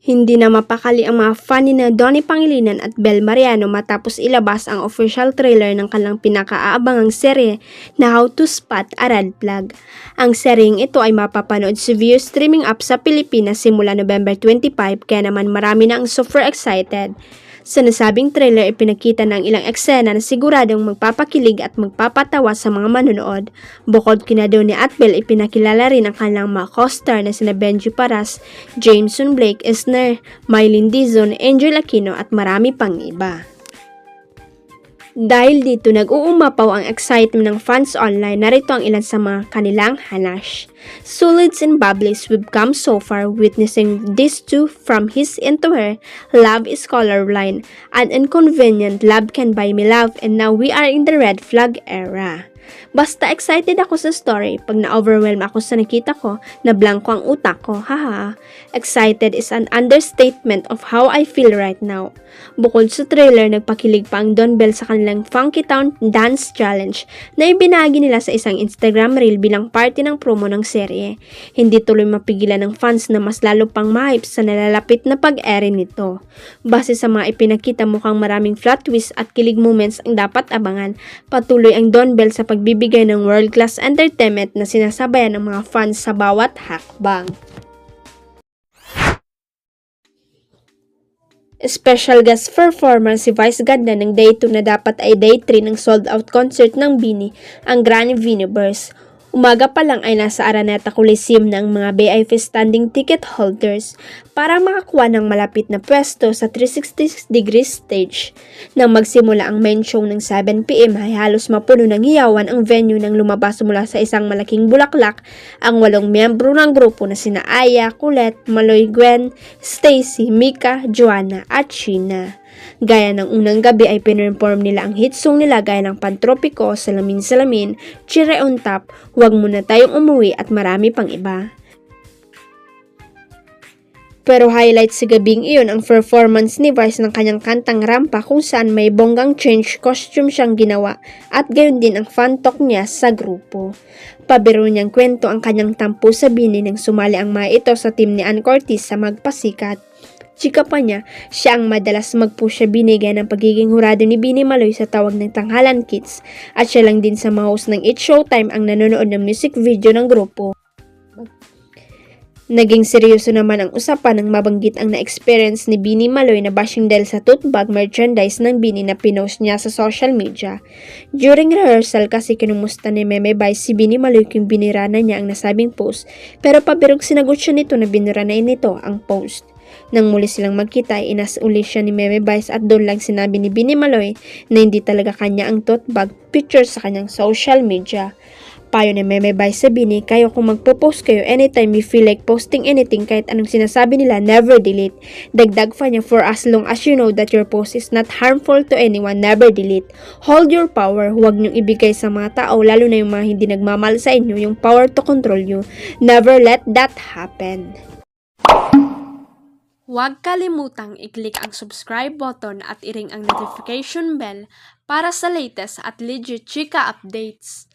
Hindi na mapakali ang mga fan ni na Donnie Pangilinan at Bel Mariano matapos ilabas ang official trailer ng kanilang pinakaaabangang serye na How to Spot a Red Flag. Ang seryeng ito ay mapapanood sa Viu streaming app sa Pilipinas simula November 25 kaya naman marami na ang super excited. Sa nasabing trailer, ipinakita ng ilang eksena na siguradong magpapakilig at magpapatawa sa mga manonood. Bukod kina Donnie at Bel, ipinakilala rin ang kanilang mga co-star na sina Benji Paras, Jameson Blake Esner, Mylene Dizon, Angel Aquino at marami pang iba. Dahil dito nag-uumapaw ang excitement ng fans online, narito ang ilan sa mga kanilang hanash. Solids and bubblies we've come so far witnessing these two from his into her, love is colorblind, an inconvenient love can buy me love and now we are in the red flag era. Basta excited ako sa story, pag na-overwhelm ako sa nakita ko, na blanko ang utak ko, haha. Excited is an understatement of how I feel right now. Bukod sa trailer, nagpakilig pa ang Don Bell sa kanilang Funky Town Dance Challenge na ibinahagi nila sa isang Instagram reel bilang party ng promo ng serye. Hindi tuloy mapigilan ng fans na mas lalo pang ma-hype sa nalalapit na pag-ere nito. Base sa mga ipinakita, mukhang maraming plot twist at kilig moments ang dapat abangan. Patuloy ang Don Bell sa pagbibigay ng world-class entertainment na sinasabayan ng mga fans sa bawat hakbang. Special guest performer si Vice ganda ng Day 2 na dapat ay Day 3 ng sold-out concert ng BINI, ang Granny Viniverse. Umaga pa lang ay nasa Araneta Coliseum ng mga VIP standing ticket holders para makakuha ng malapit na pwesto sa 360 stage. Nang magsimula ang main show ng 7 PM ay halos mapuno ng hiyawan ang venue nang lumabas mula sa isang malaking bulaklak ang 8 miyembro ng grupo na sina Aya, Colette, Maloy, Gwen, Stacy, Mika, Joanna at Sheena. Gaya ng unang gabi ay pinperform nila ang hit song nila gaya ng Pantropiko, Salamin Salamin, Chire on Top, Huwag Muna Tayong Umuwi at marami pang iba. Pero highlight sa gabing iyon ang performance ni Vice ng kanyang kantang Rampa kung saan may bonggang change costume siyang ginawa at gayon din ang fan talk niya sa grupo. Pabiro niyang kwento ang kanyang tampo sa BINI nang sumali ang mga ito sa team ni Ann Curtis sa Magpasikat. Chika pa niya, siya ang madalas mag-push sa binigay ng pagiging hurado ni Bini Maloy sa tawag ng Tanghalan Kids at siya lang din sa mga host ng It's Showtime ang nanonood ng music video ng grupo. Naging seryoso naman ang usapan nang mabanggit ang na-experience ni Bini Maloy na bashing dahil sa tote bag merchandise ng Bini na pinost niya sa social media. During rehearsal kasi kinumusta ni Meme Vice si Bini Maloy kung binira na niya ang nasabing post pero pabirog sinagot siya nito na binira na nito ang post. Nang muli silang magkita ay inasuli siya ni Meme Vice at doon lang sinabi ni Bini Maloy na hindi talaga kanya ang tote bag picture sa kanyang social media. Payo ni Meme Vice sa Bini, kayo kung magpo-post kayo anytime you feel like posting anything kahit anong sinasabi nila, never delete. Dagdag pa niya, for as long as you know that your post is not harmful to anyone, never delete. Hold your power, huwag niyong ibigay sa mga tao, lalo na yung mga hindi nagmamahal sa inyo, yung power to control you. Never let that happen. Huwag kalimutang i-click ang subscribe button at i-ring ang notification bell para sa latest at legit chika updates.